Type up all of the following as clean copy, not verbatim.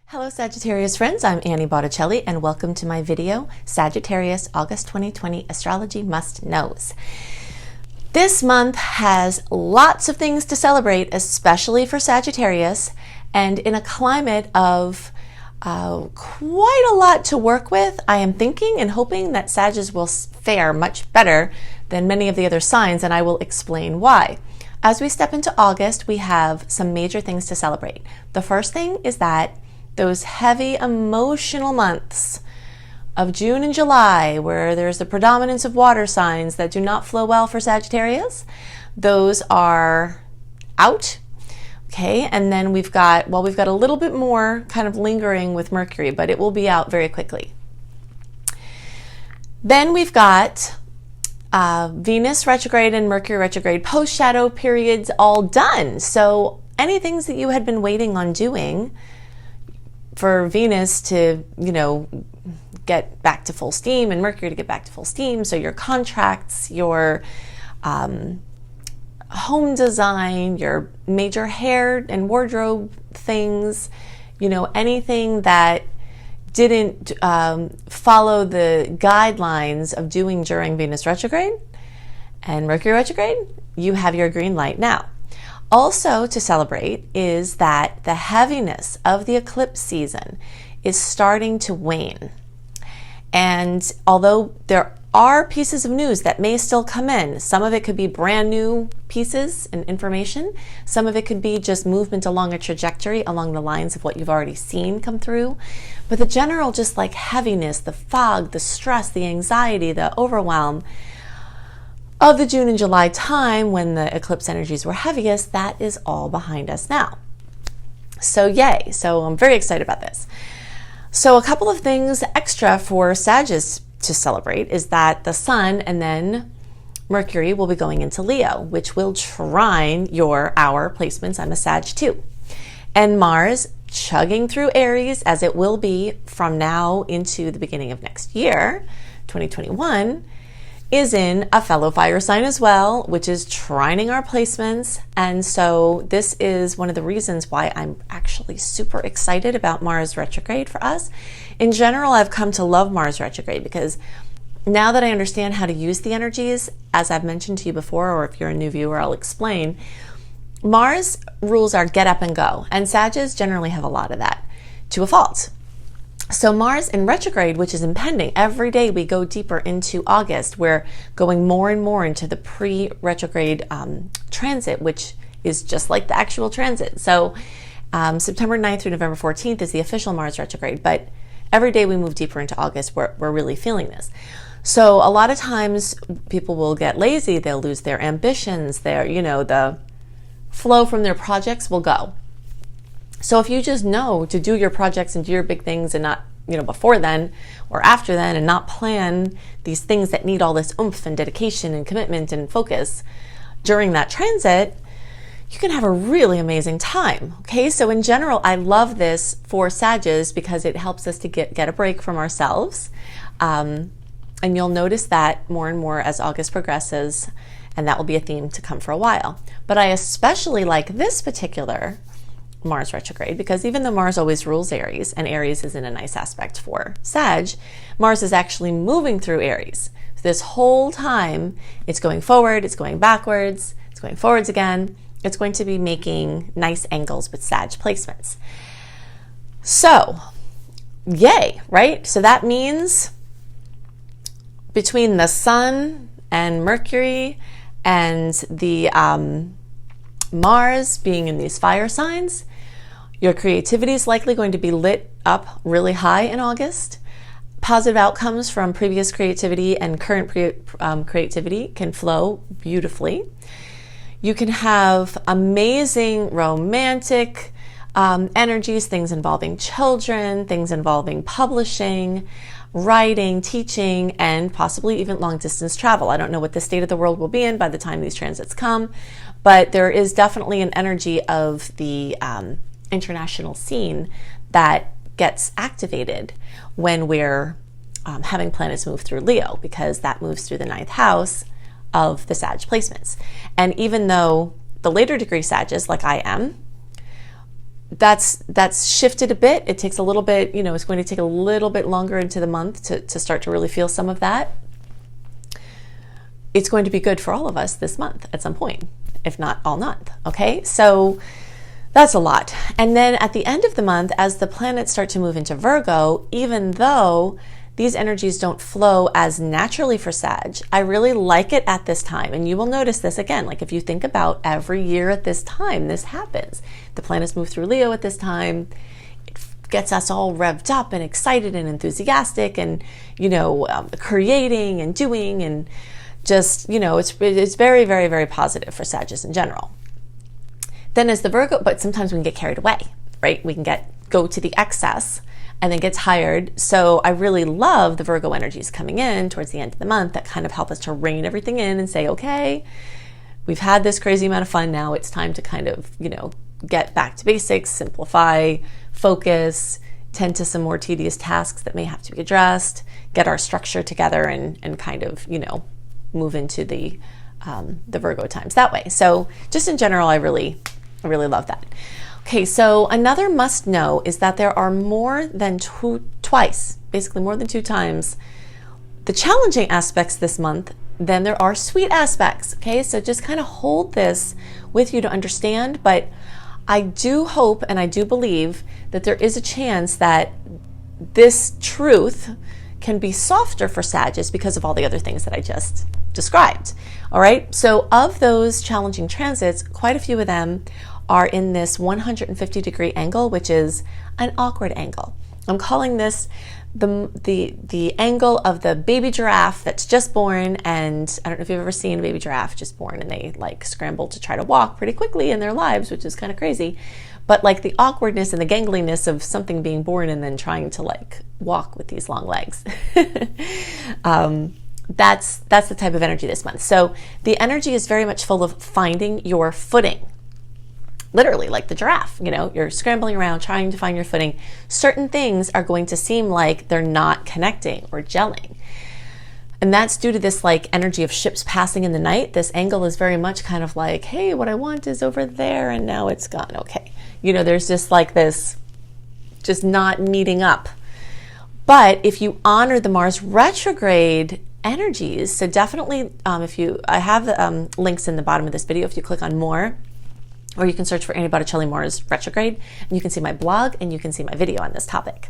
Hello Sagittarius friends, I'm Annie Botticelli and welcome to my video, Sagittarius August 2020 Astrology Must Knows. This month has lots of things to celebrate, especially for Sagittarius, and in a climate of quite a lot to work with. I am thinking and hoping that Sagittarius will fare much better than many of the other signs, and I will explain why. As we step into August, we have some major things to celebrate. The first thing is that those heavy emotional months of June and July, where there's the predominance of water signs that do not flow well for Sagittarius, those are out. Okay, and then we've got a little bit more kind of lingering with Mercury, but it will be out very quickly. Then we've got Venus retrograde and Mercury retrograde post-shadow periods all done. So any things that you had been waiting on doing for Venus to, get back to full steam and Mercury to get back to full steam. So your contracts, your home design, your major hair and wardrobe things, anything that didn't follow the guidelines of doing during Venus retrograde and Mercury retrograde, you have your green light now. Also to celebrate is that the heaviness of the eclipse season is starting to wane. And although there are pieces of news that may still come in, some of it could be brand new pieces and information, some of it could be just movement along a trajectory along the lines of what you've already seen come through. But the general just like heaviness, the fog, the stress, the anxiety, the overwhelm of the June and July time when the eclipse energies were heaviest, that is all behind us now. So yay. So I'm very excited about this. So a couple of things extra for Sagittarius to celebrate is that the Sun and then Mercury will be going into Leo, which will trine our placements. I'm a Sag too. And Mars chugging through Aries, as it will be from now into the beginning of next year, 2021, is in a fellow fire sign as well, which is trining our placements. And so this is one of the reasons why I'm actually super excited about Mars retrograde for us. In general, I've come to love Mars retrograde because now that I understand how to use the energies, as I've mentioned to you before, or if you're a new viewer, I'll explain. Mars rules our get up and go, and Sagittarius generally have a lot of that to a fault. So Mars in retrograde, which is impending, every day we go deeper into August. We're going more and more into the pre-retrograde transit, which is just like the actual transit. So September 9th through November 14th is the official Mars retrograde, but every day we move deeper into August, we're really feeling this. So a lot of times people will get lazy, they'll lose their ambitions, the flow from their projects will go. So if you just know to do your projects and do your big things and not, before then or after then, and not plan these things that need all this oomph and dedication and commitment and focus during that transit, you can have a really amazing time. Okay, so in general, I love this for Sagittarius because it helps us to get a break from ourselves. And you'll notice that more and more as August progresses, and that will be a theme to come for a while. But I especially like this particular Mars retrograde because even though Mars always rules Aries, and Aries is in a nice aspect for Sag, Mars is actually moving through Aries. So this whole time, it's going forward, it's going backwards, it's going forwards again. It's going to be making nice angles with Sag placements. So, yay, right? So that means between the Sun and Mercury and the Mars being in these fire signs, your creativity is likely going to be lit up really high in August. Positive outcomes from previous creativity and current creativity can flow beautifully. You can have amazing romantic energies, things involving children, things involving publishing, writing, teaching, and possibly even long distance travel. I don't know what the state of the world will be in by the time these transits come, but there is definitely an energy of the international scene that gets activated when we're having planets move through Leo, because that moves through the 9th house of the Sag placements. And even though the later degree Sagittarius, like I am, that's shifted a bit. It takes a little bit, it's going to take a little bit longer into the month to start to really feel some of that. It's going to be good for all of us this month at some point, if not all month. Okay, so that's a lot. And then at the end of the month, as the planets start to move into Virgo, even though these energies don't flow as naturally for Sag, I really like it at this time. And you will notice this again, like if you think about every year at this time, this happens. The planets move through Leo at this time. It gets us all revved up and excited and enthusiastic and, creating and doing and just, it's very, very, very positive for Sagittarius in general. Then as the Virgo, but sometimes we can get carried away, right? We can go to the excess and then get tired. So I really love the Virgo energies coming in towards the end of the month that kind of help us to rein everything in and say, okay, we've had this crazy amount of fun. Now it's time to kind of, get back to basics, simplify, focus, tend to some more tedious tasks that may have to be addressed, get our structure together and kind of, move into the Virgo times that way. So just in general, I really love that. Okay, so another must know is that there are more than basically more than two times, the challenging aspects this month than there are sweet aspects. Okay, so just kind of hold this with you to understand, but I do hope and I do believe that there is a chance that this truth can be softer for Sagittarius because of all the other things that I just described. All right, so of those challenging transits, quite a few of them are in this 150-degree angle, which is an awkward angle. I'm calling this the angle of the baby giraffe that's just born, and I don't know if you've ever seen a baby giraffe just born and they scramble to try to walk pretty quickly in their lives, which is kind of crazy. But the awkwardness and the gangliness of something being born and then trying to walk with these long legs. That's the type of energy this month. So the energy is very much full of finding your footing. Literally, like the giraffe, you're scrambling around trying to find your footing. Certain things are going to seem like they're not connecting or gelling. And that's due to this energy of ships passing in the night. This angle is very much kind of like, hey, what I want is over there and now it's gone. Okay. There's just this just not meeting up. But if you honor the Mars retrograde energies, so definitely I have the links in the bottom of this video. If you click on more, or you can search for Annie Botticelli Mars retrograde, and you can see my blog and you can see my video on this topic.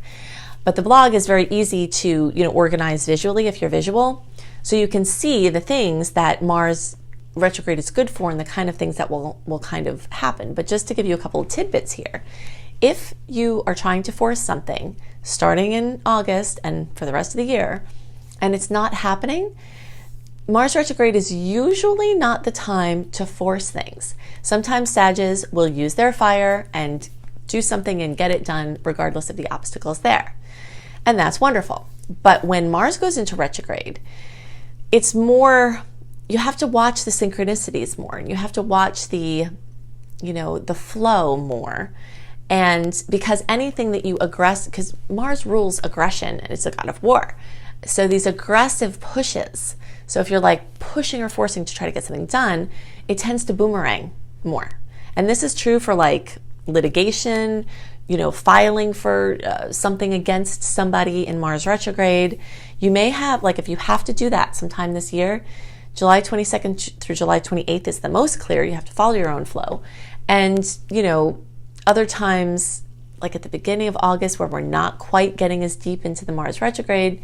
But the blog is very easy to organize visually if you're visual, so you can see the things that Mars retrograde is good for and the kind of things that will kind of happen. But just to give you a couple of tidbits here, if you are trying to force something starting in August and for the rest of the year, and it's not happening, Mars retrograde is usually not the time to force things. Sometimes Sagittarius will use their fire and do something and get it done regardless of the obstacles there. And that's wonderful. But when Mars goes into retrograde, it's more, you have to watch the synchronicities more, and you have to watch the flow more. And because anything that you because Mars rules aggression and it's a god of war. So these aggressive pushes, so if you're pushing or forcing to try to get something done, it tends to boomerang more. And this is true for litigation, filing for something against somebody in Mars retrograde. You may have, if you have to do that sometime this year, July 22nd through July 28th is the most clear. You have to follow your own flow. And, other times, at the beginning of August, where we're not quite getting as deep into the Mars retrograde,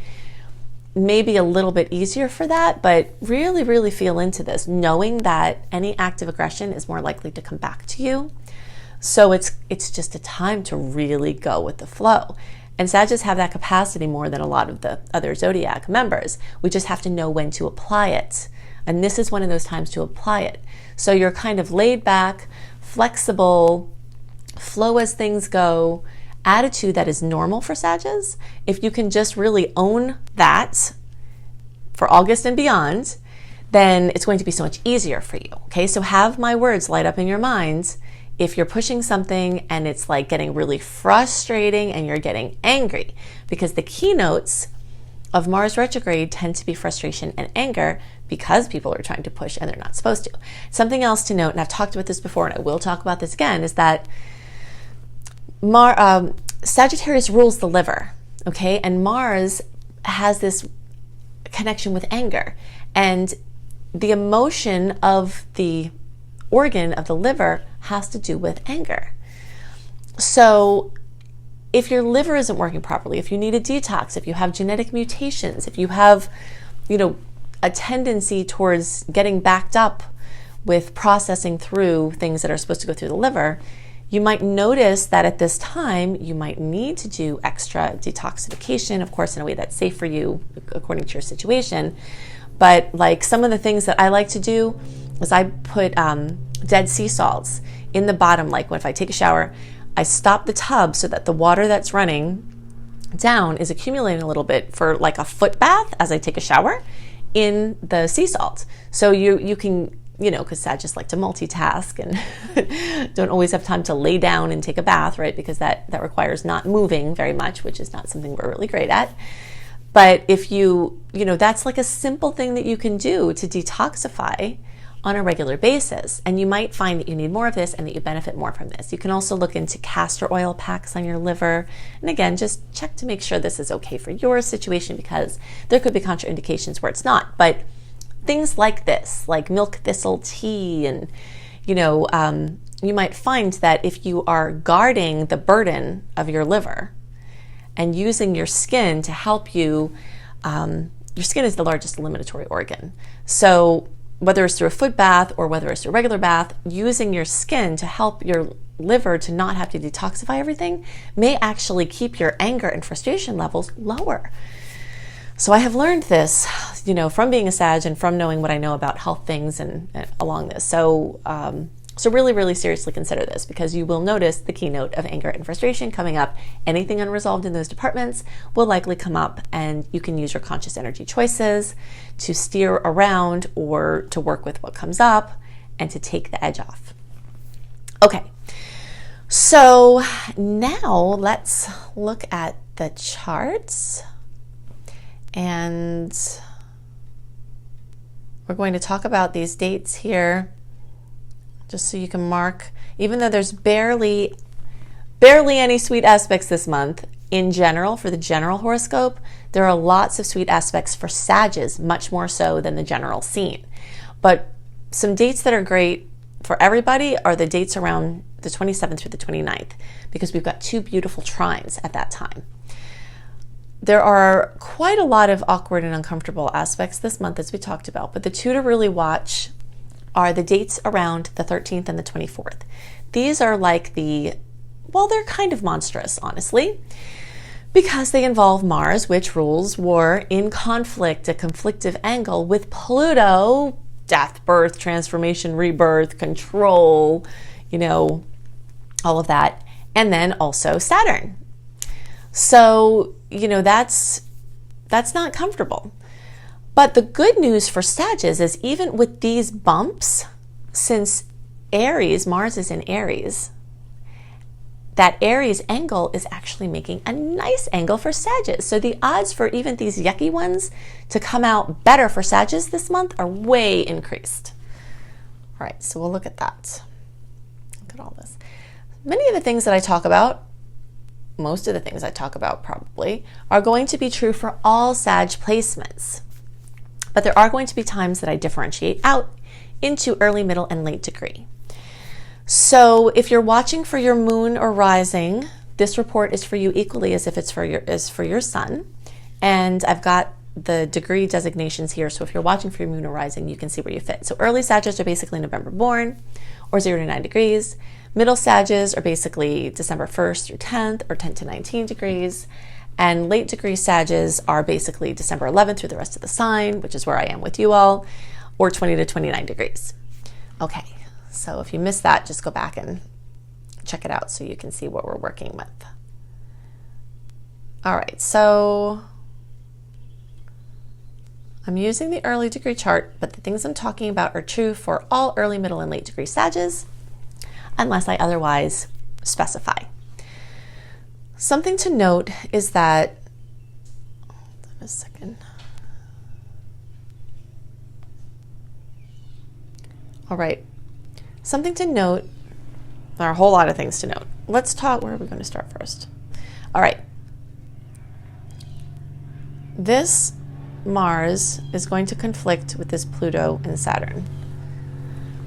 maybe a little bit easier for that, but really, really feel into this, knowing that any act of aggression is more likely to come back to you. So it's just a time to really go with the flow. And Sagittarius have that capacity more than a lot of the other zodiac members. We just have to know when to apply it. And this is one of those times to apply it. So you're kind of laid back, flexible, flow as things go, attitude that is normal for Sagittarius. If you can just really own that for August and beyond, then it's going to be so much easier for you. Okay, so have my words light up in your mind. If you're pushing something and it's getting really frustrating and you're getting angry, because the keynotes of Mars retrograde tend to be frustration and anger because people are trying to push and they're not supposed to. Something else to note, and I've talked about this before and I will talk about this again, is that Sagittarius rules the liver, okay? And Mars has this connection with anger. And the emotion of the organ of the liver has to do with anger. So if your liver isn't working properly, if you need a detox, if you have genetic mutations, if you have, a tendency towards getting backed up with processing through things that are supposed to go through the liver, you might notice that at this time you might need to do extra detoxification, of course, in a way that's safe for you according to your situation. But like some of the things that I like to do is I put dead sea salts in the bottom. Like if I take a shower, I stop the tub so that the water that's running down is accumulating a little bit for like a foot bath as I take a shower in the sea salt. So you can, because Sagittarius like to multitask and don't always have time to lay down and take a bath, right? Because that requires not moving very much, which is not something we're really great at. But if that's like a simple thing that you can do to detoxify on a regular basis. And you might find that you need more of this and that you benefit more from this. You can also look into castor oil packs on your liver. And again, just check to make sure this is okay for your situation, because there could be contraindications where it's not. But things like this, like milk thistle tea, and you might find that if you are guarding the burden of your liver and using your skin to help you, your skin is the largest eliminatory organ. So whether it's through a foot bath or whether it's through a regular bath, using your skin to help your liver to not have to detoxify everything may actually keep your anger and frustration levels lower. So I have learned this, from being a Sag and from knowing what I know about health things and along this. So really, really seriously consider this, because you will notice the keynote of anger and frustration coming up. Anything unresolved in those departments will likely come up, and you can use your conscious energy choices to steer around or to work with what comes up and to take the edge off. Okay, so now let's look at the charts. And we're going to talk about these dates here, just so you can mark, even though there's barely any sweet aspects this month. In general, for the general horoscope, there are lots of sweet aspects for Sagittarius, much more so than the general scene. But some dates that are great for everybody are the dates around the 27th through the 29th, because we've got two beautiful trines at that time. There are quite a lot of awkward and uncomfortable aspects this month, as we talked about, but the two to really watch are the dates around the 13th and the 24th. These are like they're kind of monstrous, honestly, because they involve Mars, which rules war, in conflict, a conflictive angle with Pluto, death, birth, transformation, rebirth, control, all of that, and then also Saturn. So, that's not comfortable. But the good news for Sagittarius is even with these bumps, since Mars is in Aries, that Aries angle is actually making a nice angle for Sagittarius. So the odds for even these yucky ones to come out better for Sagittarius this month are way increased. All right, so we'll look at that. Look at all this. Many of the things that I talk about, most of the things I talk about probably, are going to be true for all Sag placements. But there are going to be times that I differentiate out into early, middle, and late degree. So if you're watching for your moon or rising, this report is for you equally as if it's for your sun. And I've got the degree designations here. So if you're watching for your moon or rising, you can see where you fit. So early Sagittarius are basically November born, or 0 to 9 degrees. Middle Sagittarius are basically December 1st through 10th, or 10 to 19 degrees. And late degree Sagittarius are basically December 11th through the rest of the sign, which is where I am with you all, or 20 to 29 degrees. Okay, so if you missed that, just go back and check it out so you can see what we're working with. All right, so I'm using the early degree chart, but the things I'm talking about are true for all early, middle, and late degree Sagittarius, unless I otherwise specify. Something to note is that, hold on a second. All right, something to note There are a whole lot of things to note. Let's talk, where are we going to start first? All right. This Mars is going to conflict with this Pluto and Saturn.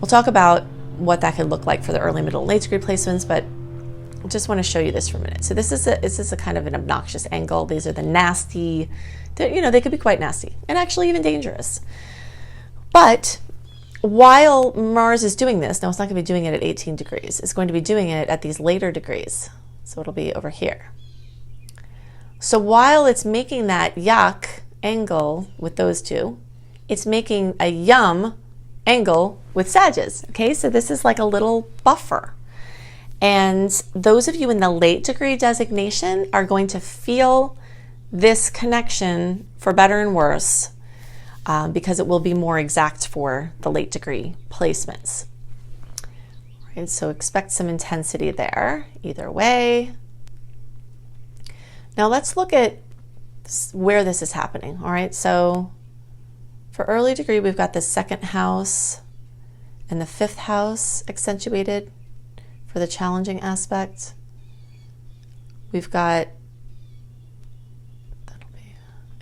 We'll talk about what that could look like for the early, middle, and late degree placements, but I just want to show you this for a minute. So this is a kind of an obnoxious angle. These are the nasty, they could be quite nasty and actually even dangerous. But while Mars is doing this, now it's not going to be doing it at 18 degrees. It's going to be doing it at these later degrees. So it'll be over here. So while it's making that yuck angle with those two, it's making a yum angle with Sagittarius. Okay, so this is like a little buffer. And those of you in the late degree designation are going to feel this connection for better and worse, because it will be more exact for the late degree placements. And so expect some intensity there either way. Now let's look at where this is happening. All right, so for early degree, we've got the second house and the fifth house accentuated for the challenging aspect. We've got,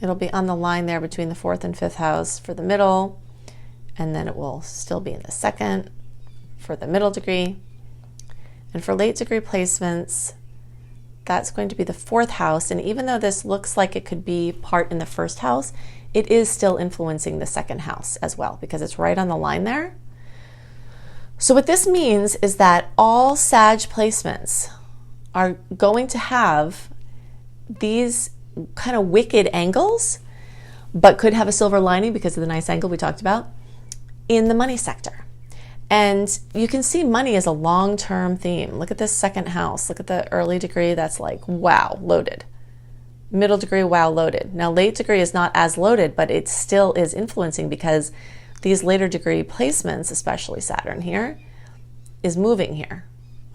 it'll be on the line there between the fourth and fifth house for the middle, and then it will still be in the second for the middle degree. And for late degree placements, that's going to be the fourth house. And even though this looks like it could be part in the first house, it is still influencing the second house as well, because it's right on the line there. So what this means is that all Sag placements are going to have these kind of wicked angles, but could have a silver lining because of the nice angle we talked about in the money sector. And you can see money as a long-term theme. Look at this second house. Look at the early degree. That's like, wow, loaded. Middle degree, wow, loaded. Now, late degree is not as loaded, but it still is influencing because these later degree placements, especially Saturn here, is moving here.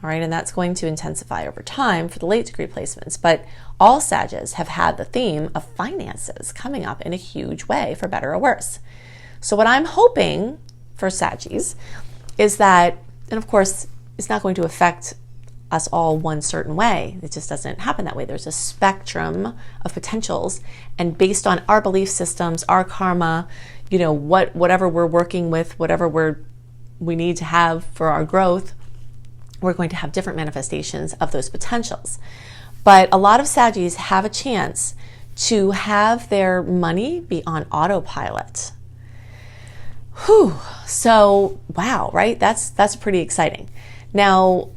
All right, and that's going to intensify over time for the late degree placements. But all Sagittarius have had the theme of finances coming up in a huge way, for better or worse. So what I'm hoping for Sagittarius is that, and of course, it's not going to affect us all one certain way. It just doesn't happen that way. There's a spectrum of potentials, and based on our belief systems, our karma, whatever we're working with, whatever we need to have for our growth, we're going to have different manifestations of those potentials. But a lot of Sagittarius have a chance to have their money be on autopilot. Whew. So, wow, right? That's pretty exciting. Now,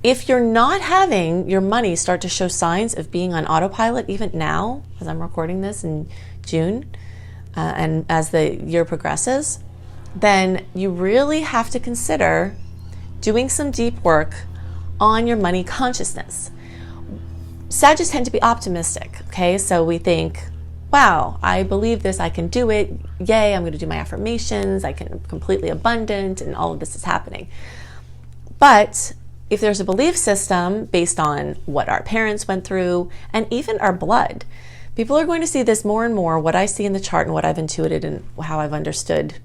if you're not having your money start to show signs of being on autopilot, even now, as I'm recording this in June, and as the year progresses, then you really have to consider doing some deep work on your money consciousness. Sagittarius tend to be optimistic, okay? So we think, wow, I believe this, I can do it, yay, I'm going to do my affirmations, I'm completely abundant, and all of this is happening. But if there's a belief system based on what our parents went through, and even our blood, people are going to see this more and more. What I see in the chart and what I've intuited and how I've understood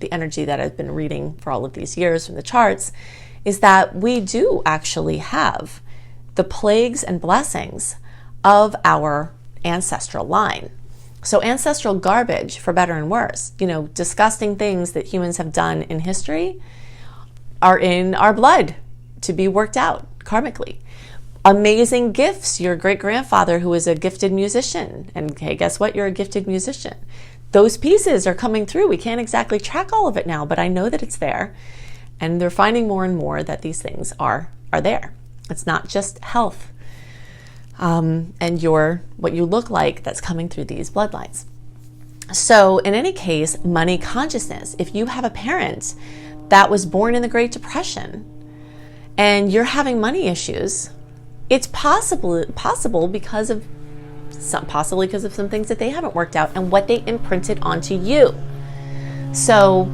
the energy that I've been reading for all of these years from the charts is that we do actually have the plagues and blessings of our ancestral line. So ancestral garbage, for better and worse, disgusting things that humans have done in history are in our blood to be worked out karmically. Amazing gifts. Your great-grandfather who was a gifted musician, and hey, guess what? You're a gifted musician. Those pieces are coming through. We can't exactly track all of it now, but I know that it's there, and they're finding more and more that these things are there. It's not just health and what you look like that's coming through these bloodlines. So in any case, money consciousness. If you have a parent that was born in the Great Depression and you're having money issues, it's possible because of possibly because of some things that they haven't worked out and what they imprinted onto you. So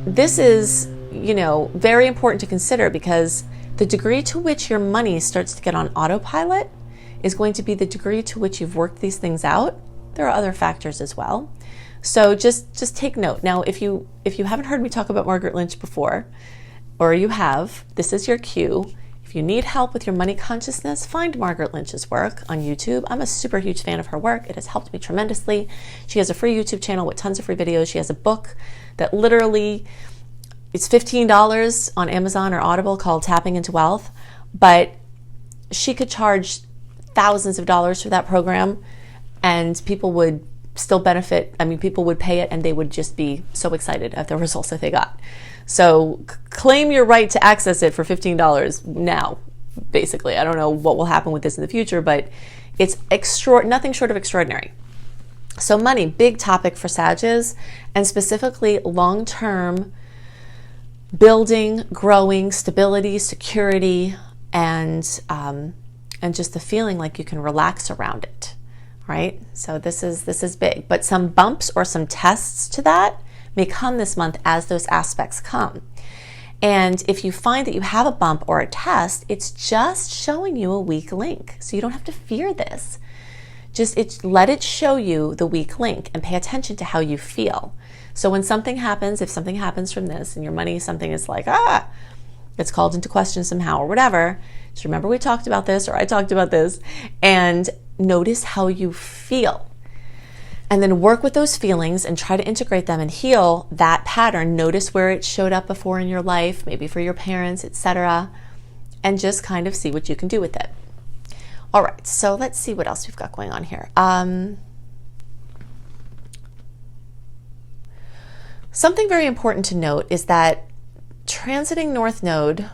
this is, very important to consider, because the degree to which your money starts to get on autopilot is going to be the degree to which you've worked these things out. There are other factors as well. So just take note. Now, if you haven't heard me talk about Margaret Lynch before, or you have, this is your cue. If you need help with your money consciousness, find Margaret Lynch's work on YouTube. I'm a super huge fan of her work. It has helped me tremendously. She has a free YouTube channel with tons of free videos. She has a book that literally, it's $15 on Amazon or Audible, called Tapping into Wealth, but she could charge thousands of dollars for that program and people would still benefit. I mean, people would pay it and they would just be so excited at the results that they got. So claim your right to access it for $15 now, basically. I don't know what will happen with this in the future, but it's nothing short of extraordinary. So money, big topic for Sagittarius, and specifically long-term building, growing, stability, security, and just the feeling like you can relax around it, right? So this is big, but some bumps or some tests to that may come this month as those aspects come. And if you find that you have a bump or a test, it's just showing you a weak link. So you don't have to fear this. Just let it show you the weak link and pay attention to how you feel. So when something happens, if something happens from this and your money, something is like, it's called into question somehow or whatever, just remember we talked about this, or I talked about this, and notice how you feel. And then work with those feelings and try to integrate them and heal that pattern. Notice where it showed up before in your life, maybe for your parents, etc., and just kind of see what you can do with it. All right, so let's see what else we've got going on here. Something very important to note is that transiting North Node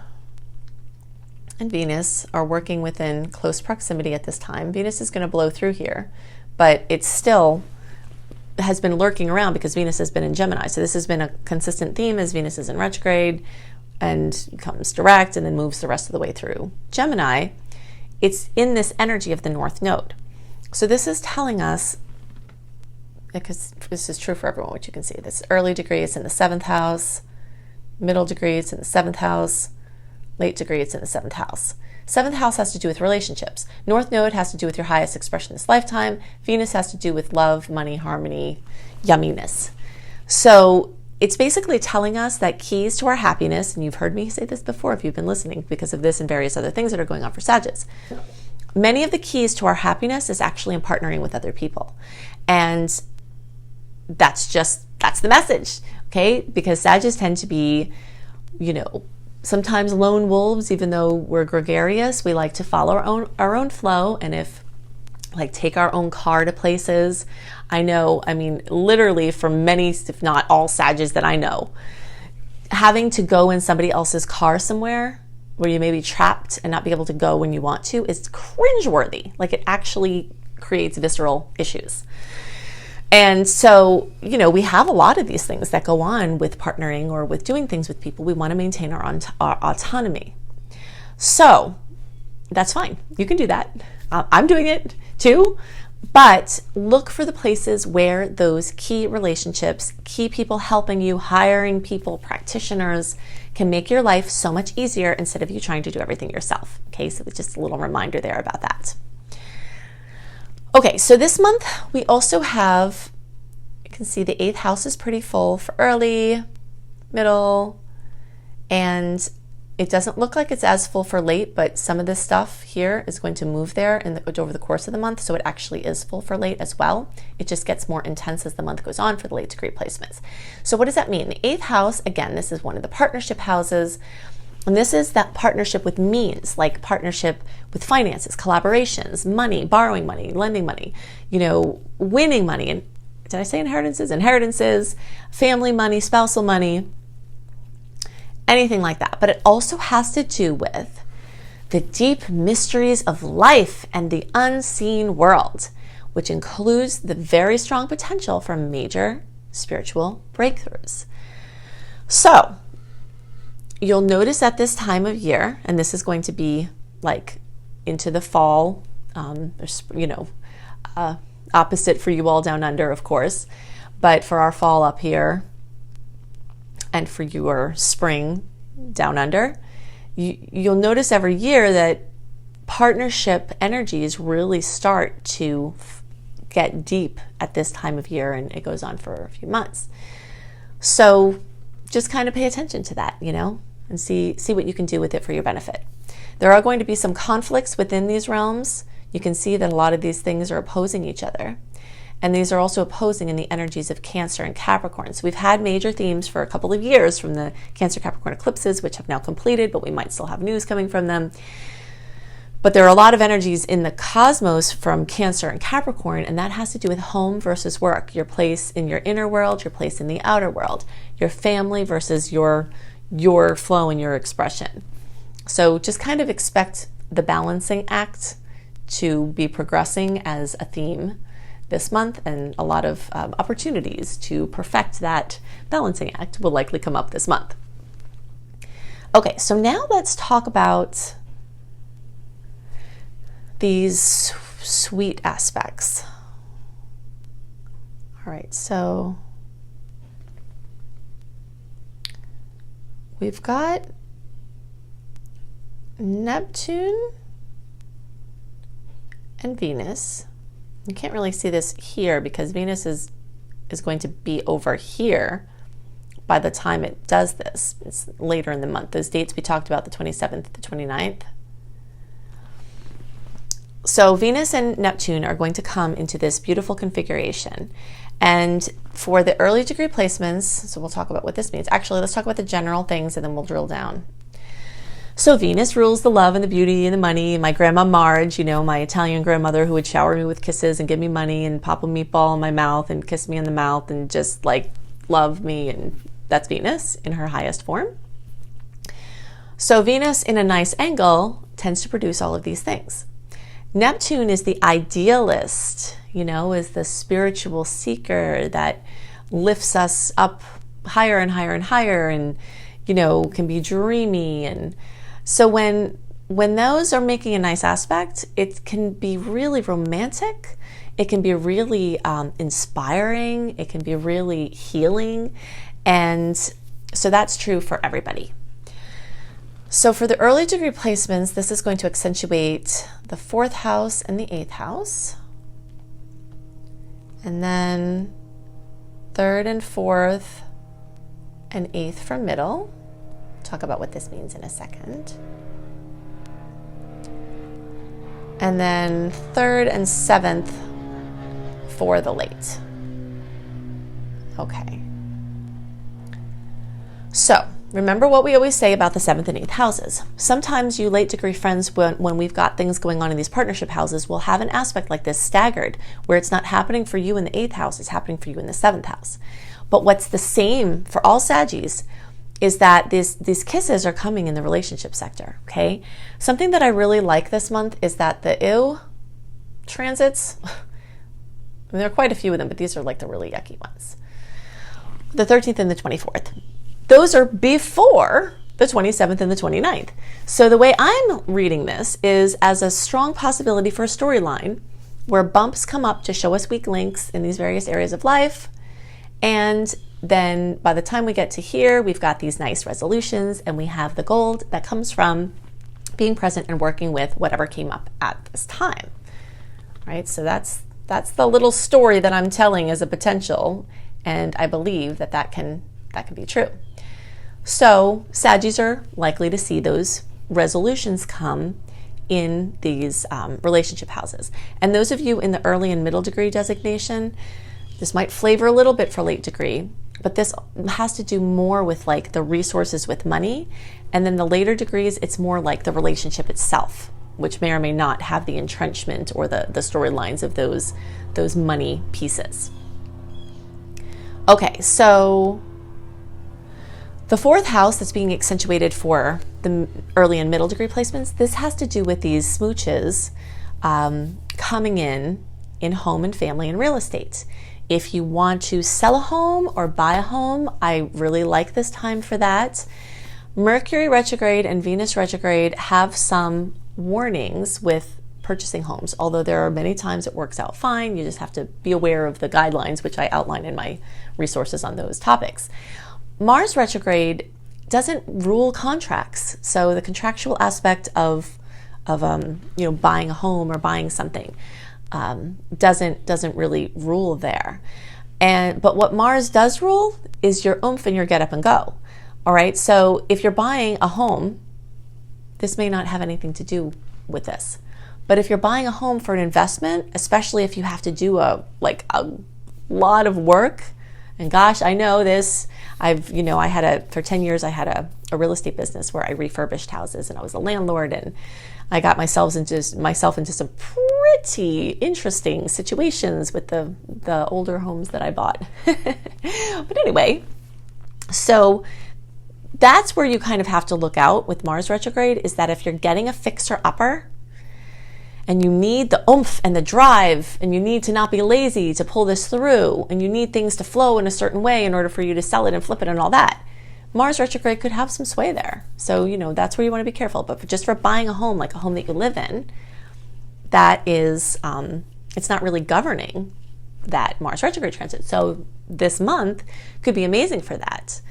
and Venus are working within close proximity at this time. Venus is going to blow through here, but it's still has been lurking around because Venus has been in Gemini. So this has been a consistent theme as Venus is in retrograde and comes direct and then moves the rest of the way through Gemini. It's in this energy of the North Node. So this is telling us, because this is true for everyone, what you can see, this early degree is in the 7th house, middle degree it's in the 7th house, late degree it's in the 7th house. 7th house has to do with relationships. North Node has to do with your highest expression this lifetime. Venus has to do with love, money, harmony, yumminess. So it's basically telling us that keys to our happiness, and you've heard me say this before if you've been listening because of this and various other things that are going on for Sagittarius. Many of the keys to our happiness is actually in partnering with other people. And that's the message, okay? Because Sagittarius tend to be, sometimes lone wolves. Even though we're gregarious, we like to follow our own flow. And if take our own car to places, literally for many, if not all Sagittarius that I know, having to go in somebody else's car somewhere where you may be trapped and not be able to go when you want to is cringeworthy. It actually creates visceral issues. And so, we have a lot of these things that go on with partnering or with doing things with people. We want to maintain our autonomy. So that's fine. You can do that. I'm doing it too. But look for the places where those key relationships, key people helping you, hiring people, practitioners, can make your life so much easier instead of you trying to do everything yourself. Okay, so just a little reminder there about that. Okay, so this month we also have, you can see the 8th house is pretty full for early, middle, and it doesn't look like it's as full for late, but some of this stuff here is going to move there over the course of the month, so it actually is full for late as well. It just gets more intense as the month goes on for the late degree placements. So what does that mean? The 8th house, again, this is one of the partnership houses. And this is that partnership with means, like partnership with finances, collaborations, money, borrowing money, lending money, winning money. And did I say inheritances? Inheritances, family money, spousal money, anything like that. But it also has to do with the deep mysteries of life and the unseen world, which includes the very strong potential for major spiritual breakthroughs. So you'll notice at this time of year, and this is going to be into the fall, opposite for you all down under, of course, but for our fall up here and for your spring down under, you'll notice every year that partnership energies really start to get deep at this time of year, and it goes on for a few months. So just kind of pay attention to that, and see what you can do with it for your benefit. There are going to be some conflicts within these realms. You can see that a lot of these things are opposing each other. And these are also opposing in the energies of Cancer and Capricorn. So we've had major themes for a couple of years from the Cancer Capricorn eclipses, which have now completed, but we might still have news coming from them. But there are a lot of energies in the cosmos from Cancer and Capricorn, and that has to do with home versus work, your place in your inner world, your place in the outer world, your family versus your flow and your expression. So just kind of expect the balancing act to be progressing as a theme this month, and a lot of opportunities to perfect that balancing act will likely come up this month. Okay, so now let's talk about these sweet aspects. All right, so we've got Neptune and Venus. You can't really see this here because Venus is going to be over here by the time it does this. It's later in the month. Those dates we talked about, the 27th, the 29th. So Venus and Neptune are going to come into this beautiful configuration. And for the early degree placements, so we'll talk about what this means. Actually, let's talk about the general things and then we'll drill down. So Venus rules the love and the beauty and the money. My grandma Marge, my Italian grandmother who would shower me with kisses and give me money and pop a meatball in my mouth and kiss me in the mouth and just like love me. And that's Venus in her highest form. So Venus in a nice angle tends to produce all of these things. Neptune is the idealist, is the spiritual seeker that lifts us up higher and higher and higher and, can be dreamy. And so when those are making a nice aspect, it can be really romantic. It can be really inspiring. It can be really healing. And so that's true for everybody. So for the early degree placements, this is going to accentuate the 4th house and the 8th house. And then 3rd and 4th and 8th for middle. Talk about what this means in a second. And then 3rd and 7th for the late. Okay. So remember what we always say about the 7th and 8th houses. Sometimes you late degree friends, when we've got things going on in these partnership houses, will have an aspect like this staggered, where it's not happening for you in the 8th house, it's happening for you in the 7th house. But what's the same for all Saggies is that these kisses are coming in the relationship sector, okay? Something that I really like this month is that the ew transits, there are quite a few of them, but these are like the really yucky ones. The 13th and the 24th. Those are before the 27th and the 29th. So the way I'm reading this is as a strong possibility for a storyline where bumps come up to show us weak links in these various areas of life. And then by the time we get to here, we've got these nice resolutions and we have the gold that comes from being present and working with whatever came up at this time, right? So that's the little story that I'm telling as a potential, and I believe that can be true. So Saggies are likely to see those resolutions come in these relationship houses. And those of you in the early and middle degree designation, this might flavor a little bit for late degree, but this has to do more with like the resources with money. And then the later degrees, it's more like the relationship itself, which may or may not have the entrenchment or the storylines of those money pieces. Okay, so the 4th house that's being accentuated for the early and middle degree placements, this has to do with these smooches coming in home and family and real estate. If you want to sell a home or buy a home, I really like this time for that. Mercury retrograde and Venus retrograde have some warnings with purchasing homes, although there are many times it works out fine. You just have to be aware of the guidelines, which I outline in my resources on those topics. Mars retrograde doesn't rule contracts, so the contractual aspect of buying a home or buying something doesn't really rule there. But what Mars does rule is your oomph and your get up and go. All right, so if you're buying a home, this may not have anything to do with this. But if you're buying a home for an investment, especially if you have to do a lot of work, and gosh, I know this. For 10 years, I had a real estate business where I refurbished houses, and I was a landlord, and I got myself into some pretty interesting situations with the older homes that I bought. But anyway, so that's where you kind of have to look out with Mars retrograde, is that if you're getting a fixer-upper and you need the oomph and the drive, and you need to not be lazy to pull this through, and you need things to flow in a certain way in order for you to sell it and flip it and all that, Mars retrograde could have some sway there. So, that's where you want to be careful. But just for buying a home, like a home that you live in, that is, it's not really governing that Mars retrograde transit. So this month could be amazing for that.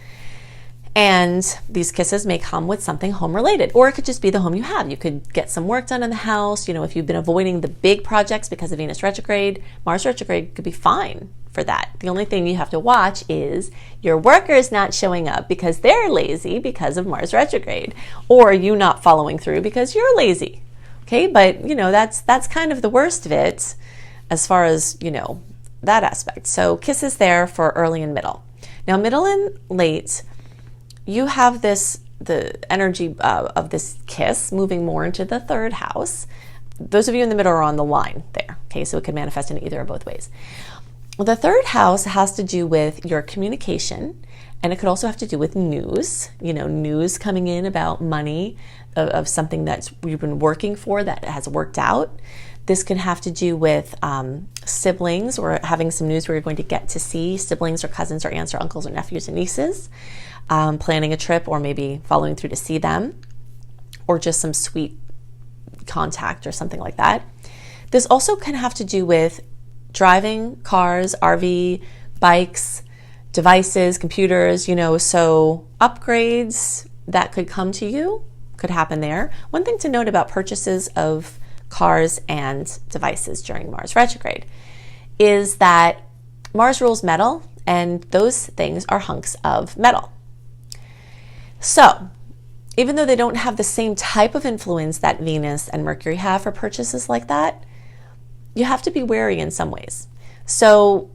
And these kisses may come with something home related, or it could just be the home you have. You could get some work done in the house. If you've been avoiding the big projects because of Venus retrograde, Mars retrograde could be fine for that. The only thing you have to watch is your workers not showing up because they're lazy because of Mars retrograde, or you not following through because you're lazy. Okay, but that's kind of the worst of it as far as that aspect. So kisses there for early and middle. Now middle and late, you have the energy of this kiss moving more into the third house. Those of you in the middle are on the line there, okay? So it could manifest in either or both ways. The third house has to do with your communication, and it could also have to do with news, news coming in about money, of something that you've been working for that has worked out. This can have to do with siblings, or having some news where you're going to get to see siblings or cousins or aunts or uncles or nephews and nieces, planning a trip or maybe following through to see them, or just some sweet contact or something like that. This also can have to do with driving cars, RV, bikes, devices, computers, so upgrades that could come to you could happen there. One thing to note about purchases of cars and devices during Mars retrograde is that Mars rules metal, and those things are hunks of metal. So even though they don't have the same type of influence that Venus and Mercury have for purchases like that, you have to be wary in some ways. So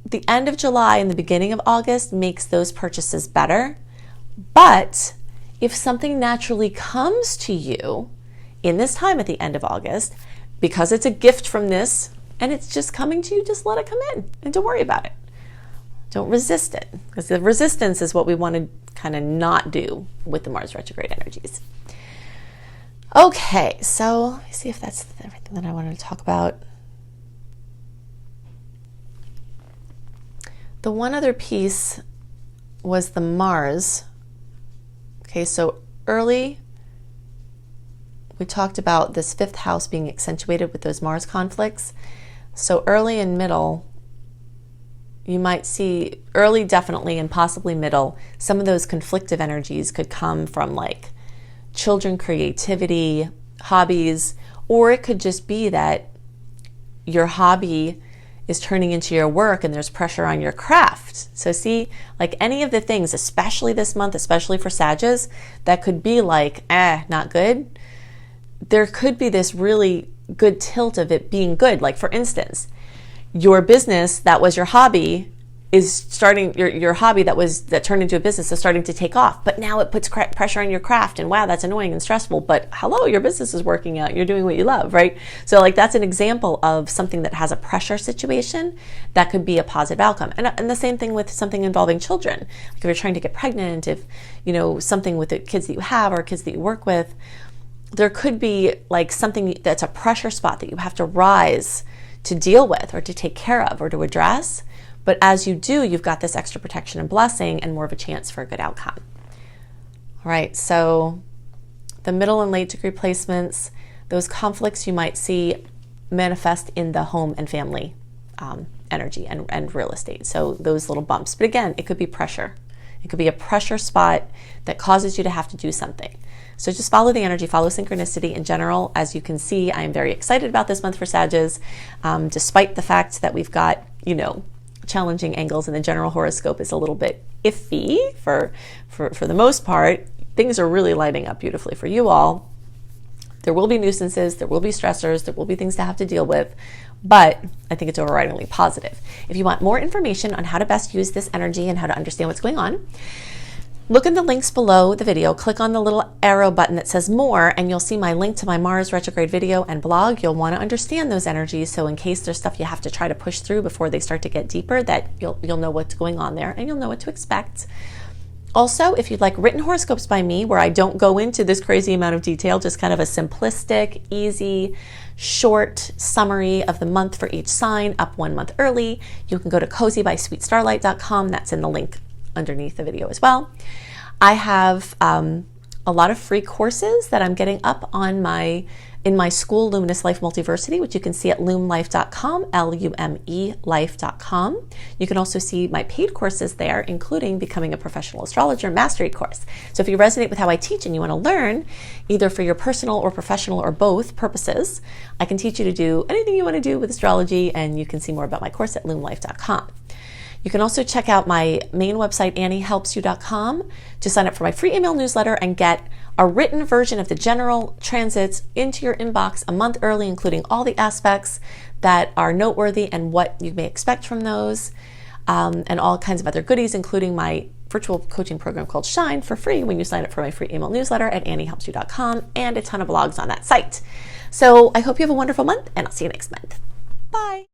the end of July and the beginning of August makes those purchases better. But if something naturally comes to you in this time at the end of August, because it's a gift from this and it's just coming to you, just let it come in and don't worry about it. Don't resist it, because the resistance is what we want to kind of not do with the Mars retrograde energies. Okay, so let me see if that's everything that I wanted to talk about. The one other piece was the Mars. Okay, so early, we talked about this fifth house being accentuated with those Mars conflicts. So early and middle, you might see early definitely, and possibly middle, some of those conflictive energies could come from like children, creativity, hobbies, or it could just be that your hobby is turning into your work and there's pressure on your craft. So see, like any of the things, especially this month, especially for Sagittarius, that could be like, not good. There could be this really good tilt of it being good. Like for instance, your business that was your hobby is starting, your hobby that turned into a business is starting to take off, but now it puts pressure on your craft, and wow, that's annoying and stressful, but hello, your business is working out, you're doing what you love, right? So like that's an example of something that has a pressure situation that could be a positive outcome. And the same thing with something involving children. Like if you're trying to get pregnant, if something with the kids that you have or kids that you work with, there could be like something that's a pressure spot that you have to rise to deal with or to take care of or to address. But as you do, you've got this extra protection and blessing and more of a chance for a good outcome. All right, so the middle and late degree placements, those conflicts you might see manifest in the home and family energy and real estate. So those little bumps. But again, it could be pressure. It could be a pressure spot that causes you to have to do something. So just follow the energy, follow synchronicity in general. As you can see, I am very excited about this month for Sagittarius, despite the fact that we've got, challenging angles and the general horoscope is a little bit iffy for the most part, things are really lighting up beautifully for you all. There will be nuisances, there will be stressors, there will be things to have to deal with, but I think it's overridingly positive. If you want more information on how to best use this energy and how to understand what's going on, look in the links below the video, click on the little arrow button that says more, and you'll see my link to my Mars retrograde video and blog. You'll want to understand those energies, so in case there's stuff you have to try to push through before they start to get deeper, that you'll know what's going on there and you'll know what to expect. Also, if you'd like written horoscopes by me, where I don't go into this crazy amount of detail, just kind of a simplistic, easy, short summary of the month for each sign, up 1 month early, you can go to cozybysweetstarlight.com. That's in the link underneath the video as well. I have a lot of free courses that I'm getting up on in my school, Luminous Life Multiversity, which you can see at lumelife.com, L-U-M-E life.com. You can also see my paid courses there, including Becoming a Professional Astrologer Mastery course. So if you resonate with how I teach and you want to learn, either for your personal or professional or both purposes, I can teach you to do anything you want to do with astrology, and you can see more about my course at lumelife.com. You can also check out my main website, anniehelpsyou.com, to sign up for my free email newsletter and get a written version of the general transits into your inbox a month early, including all the aspects that are noteworthy and what you may expect from those, and all kinds of other goodies, including my virtual coaching program called Shine for free when you sign up for my free email newsletter at anniehelpsyou.com, and a ton of blogs on that site. So I hope you have a wonderful month, and I'll see you next month. Bye.